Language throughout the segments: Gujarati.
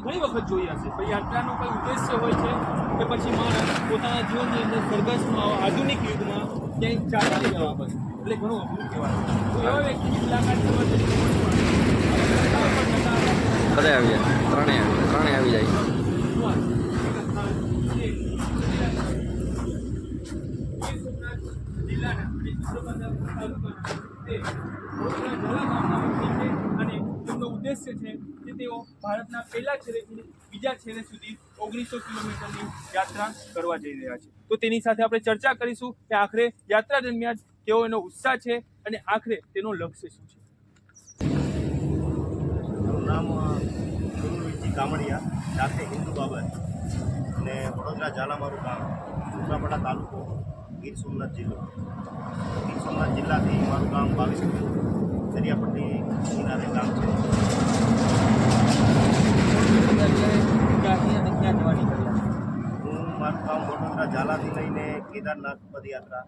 ઘણી વખત જોઈ હશે, પણ યાત્રાનો કોઈ ઉદ્દેશ્ય હોય છે કે પછી માણસ પોતાના જીવનની અંદર સરઘસમાં આધુનિક યુગમાં ક્યાંય ચાલી જવા બસ, એટલે ઘણું અઘરું કહેવાય. તો એવા વ્યક્તિની મુલાકાત કરવા તરીકે બધા આવી જાય, ત્રણે આવી જાય. અને તેમનો ઉદ્દેશ્ય છે કે તેઓ ભારતના પહેલા છેડેથી બીજા છેડે સુધી 1900 કિલોમીટરની યાત્રા કરવા જઈ રહ્યા છે. તો તેની સાથે આપણે ચર્ચા કરીશું કે આખરે યાત્રા દરમિયાન કેવો એનો ઉત્સાહ છે અને આખરે તેનો લક્ષ્ય શું છે. મારું નામ ગુરુવીજી કામડિયા, જાતે હિન્દુ બાબત, અને વડોદરા ઝાલા મારું ગામ, સૂત્રાપાડા તાલુકો, ગીર સોમનાથ જિલ્લો. ગીર સોમનાથ જિલ્લાથી મારું ગામ 22 કિલોમીટર દરિયાપટ્ટી કિનારે ગામ છે. હું મારું ગામ વડોદરા ઝાલાથી લઈને કેદારનાથ પદયાત્રા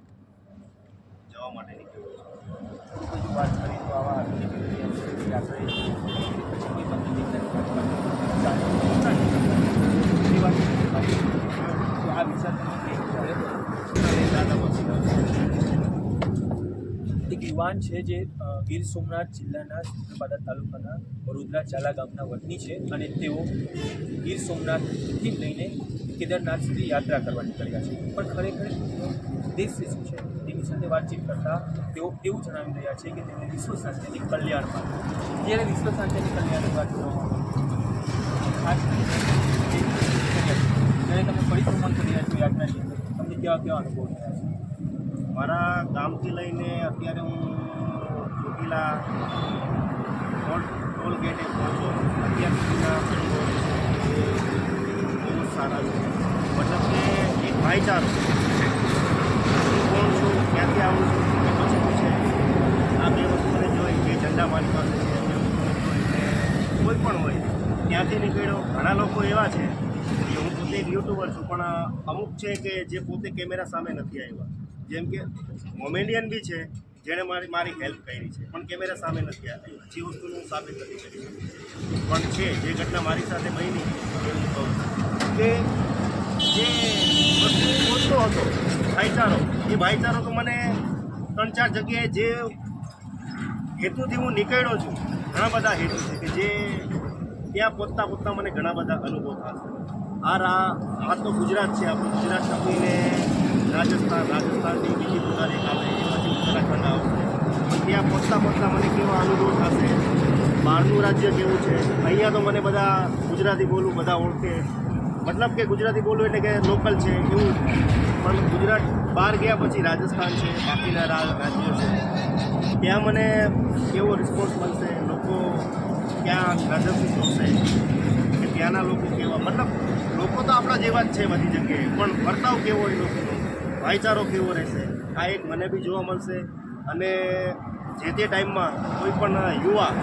જવા માટે નીકળ્યો છું. બધું વાત કરી તો આવા આધુનિક એક યુવાન છે જે ગીર સોમનાથ જિલ્લાના સૂત્રાપાડા તાલુકાના વડોદરા ઝાલા ગામના વતની છે અને તેઓ ગીર સોમનાથથી લઈને કેદારનાથ સુધી યાત્રા કરવા નીકળ્યા છે. પણ ખરેખર ઉદ્દેશ્ય શું છે તેની સાથે વાતચીત કરતાં તેઓ એવું જણાવી રહ્યા છે કે તેમને વિશ્વ શાંતિની કલ્યાણમાં, જ્યારે વિશ્વ શાંતિની કલ્યાણની વાત કરવામાં ખાસ કરીને જ્યારે તમે પરિભ્રમણ કરી રહ્યા છો યાત્રાની અંદર, તમને કેવા કેવા અનુભવ થયા છે? મારા ગામથી લઈને અત્યારે હું ચોટીલા ટોલ ગેટે પહોંચ્યો. અત્યાર સુધીના બહુ સારા છે. મતલબ કે એક ભાઈચારો, હું કોણ છું, ક્યાંથી આવું છું એ પછી પૂછે, આ બે વસ્તુને જોઈ, જે ઝંડા મારી પાસે છે એ વસ્તુને જોઈ, કોઈ પણ હોય ત્યાંથી નીકળ્યો. ઘણા લોકો એવા છે કે હું પોતે એક યુટ્યુબર છું, પણ અમુક છે કે જે પોતે કેમેરા સામે નથી આવ્યા. જેમ કે મોમેડિયન બી છે જેણે મારી હેલ્પ કરી છે, પણ કેમેરા સામે નથી આવ્યા. જે વસ્તુનું હું સાબિત નથી કરી શકું, પણ છે જે ઘટના મારી સાથે બની એ હું કહું કે જે વસ્તુ શોધતો હતો ભાઈચારો, એ ભાઈચારો તો મને 3-4 જગ્યાએ જે હેતુથી હું નીકળ્યો છું, ઘણા બધા હેતુ છે કે જે ત્યાં પહોંચતા મને ઘણા બધા અનુભવ થશે. આ તો ગુજરાત છે, આપણું ગુજરાત ટપીને રાજસ્થાનથી બીજી પ્રકાર એક આવે, પછી ઉત્તરાખંડ આવશે. પણ ત્યાં પહોંચતા મને કેવા અનુભવ થશે, બહારનું રાજ્ય કેવું છે. અહીંયા તો મને બધા ગુજરાતી બોલું, બધા ઓળખે, મતલબ કે ગુજરાતી બોલું એટલે કે લોકલ છે એવું. પણ ગુજરાત બહાર ગયા પછી રાજસ્થાન છે, બાકીના રાજ્યો છે, ત્યાં મને કેવો રિસ્પોન્સ મળશે, લોકો ક્યાં નજરથી જોશે કે ત્યાંના લોકો કેવા, મતલબ લોકો તો આપણા જેવા જ છે બધી જગ્યાએ, પણ વર્તાવ કેવો હોય લોકોનો, ભાઈચારો કેવો રહેશે, આ એક મને બી જોવા મળશે. અને જે તે ટાઈમમાં કોઈ પણ યુવા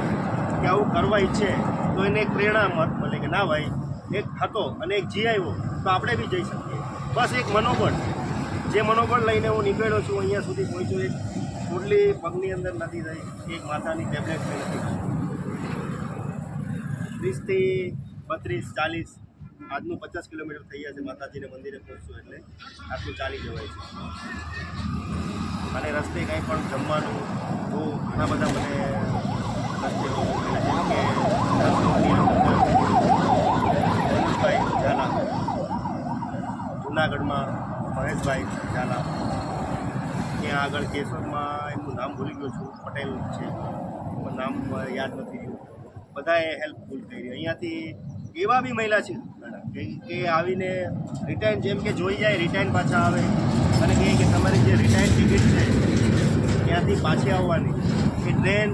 કે આવું કરવા ઈચ્છે તો એને એક પ્રેરણા મળે કે ના ભાઈ, એક હતો અને એક જી આવ્યો તો આપણે બી જઈ શકીએ. બસ એક મનોબળ, જે મનોબળ લઈને હું નીકળ્યો છું, અહીંયા સુધી પહોંચ્યો. એક ટોટલી પગની અંદર નથી થઈ, એક માતાની ટેબ્લેટ નથી થઈ. 30 થી 32, 40 આજનું 50 કિલોમીટર થઈ ગયા છે. માતાજીને મંદિરે પહોંચશું એટલે આટલું ચાલી જવાય છે. અને રસ્તે કંઈ પણ જમવાનું બહુ ઘણા બધા મને રસ્તે મહેશભાઈ ઝાલા, જુનાગઢમાં મહેશભાઈ ઝાલા, ત્યાં આગળ કેશોદમાં એમનું નામ ભૂલી ગયો છું, પટેલ છે, પણ નામ યાદ નથી રહ્યું. બધાએ હેલ્પફુલ કરી. અહીંયાથી એવા બી મહિલા છે કે આવીને રિટર્ન, જેમ કે જોઈ જાય રિટર્ન પાછા આવે અને કહે કે તમારી જે રિટર્ન ટિકિટ છે ત્યાંથી પાછી આવવાની, એ ટ્રેન,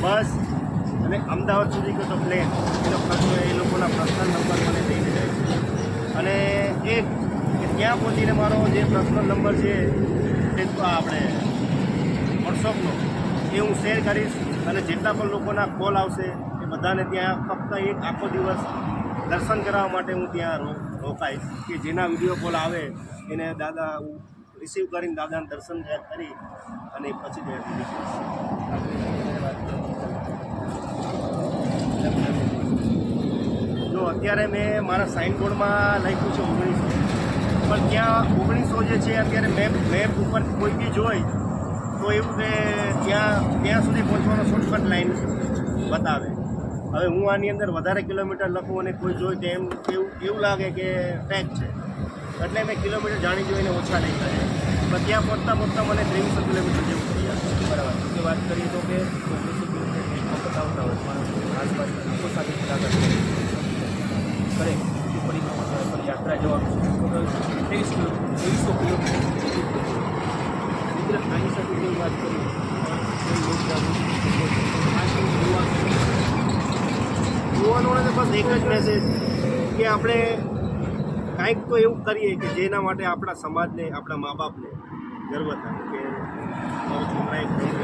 બસ અને અમદાવાદ સુધી ગયો તો પ્લેન, એ લોકોના પર્સનલ નંબર મને દઈને જાય છે. અને એક કે ત્યાં પહોંચીને મારો જે પર્સનલ નંબર છે એ તો આપણે વોટ્સઅપનો એ હું શેર કરીશ. અને જેટલા પણ લોકોના કોલ આવશે એ બધાને ત્યાં ફક્ત એક આખો દિવસ દર્શન કરાવવા માટે હું ત્યાં રોકાઈશ, કે જેના વિડીયો કોલ આવે એને દાદા હું રિસીવ કરીને દાદાને દર્શન કરી અને પછી ત્યાંથી નીકળીશ. જો તો અત્યારે મેં મારા સાઇનબોર્ડમાં લખ્યું છે 1900, પણ ત્યાં 1900 જે છે અત્યારે મેપ ઉપર કોઈ બી જોઈ તો એવું કે ત્યાં સુધી પહોંચવાનો શોર્ટકટ લાઈન બતાવે. હવે હું આની અંદર વધારે કિલોમીટર લખું અને કોઈ જોઈ તો એવું લાગે કે ટ્રેક છે, એટલે મેં કિલોમીટર જાણી જોઈને ઓછા લઈ ગયા. પણ ત્યાં પહોંચતા મને 2300 કિલોમીટર જેવું થઈ જાય. બરાબર. જે વાત કરીએ તો કે 1900 કિલોમીટર વખત આવતા હોય પણ આસપાસના લોકો સાથે મુલાકાત કરે એ પરિક્રમા કરે પર યાત્રા જવાનું છે તો 2300 કિલોમીટર મિત્ર આની સાથે જેવી વાત કરીએ યુવાનોને તો બસ એક જ મેસેજ કે આપણે કાંઈક તો એવું કરીએ કે જેના માટે આપણા સમાજને, આપણા મા બાપને ગર્વ થાય કે મારો છોકરાએ કંઈક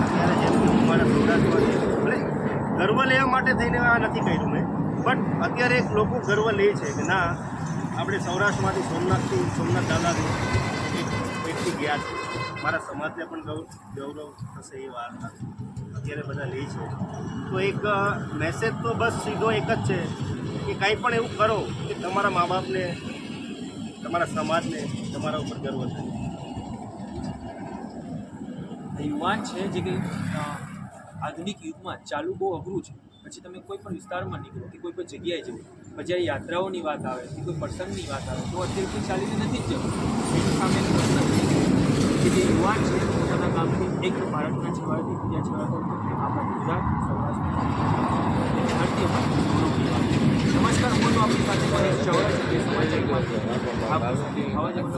અત્યારે જેમ મારા સૌરાષ્ટ્રમાં છે એટલે ગર્વ લેવા માટે થઈને આ નથી કર્યું મેં, બટ અત્યારે લોકો ગર્વ લે છે કે ના આપણે સૌરાષ્ટ્રમાંથી સોમનાથ દાદાથી એક વ્યક્તિ ગયા છે, મારા સમાજને પણ ગૌરવ થશે એ વાત અત્યારે બધા લે છે. તો એક મેસેજ તો બસ સીધો એક જ છે કે કાંઈ પણ એવું કરો કે તમારા મા બાપને, તમારા સમાજને તમારા ઉપર ગર્વ થાય. યુવાન છે જે કંઈ આધુનિક યુગમાં ચાલુ બહુ અઘરું છે. પછી તમે કોઈ પણ વિસ્તારમાં નીકળો કે કોઈ પણ જગ્યાએ જવું, પણ જ્યારે યાત્રાઓની વાત આવે કે કોઈ પ્રસંગની વાત આવે તો અત્યારે કોઈ ચાલીને નથી જ જવું. એની સામે પ્રશ્ન કે જે યુવાન છે પોતાના ગામથી એક ભારતના છેવાડાથી બીજા છેવાડા આપણા ગુજરાત સૌરાષ્ટ્ર ભારતીય નમસ્કાર. હું તો આપણી પાસે મહેશ ચાવડા છે જે સમાચાર આવા જવા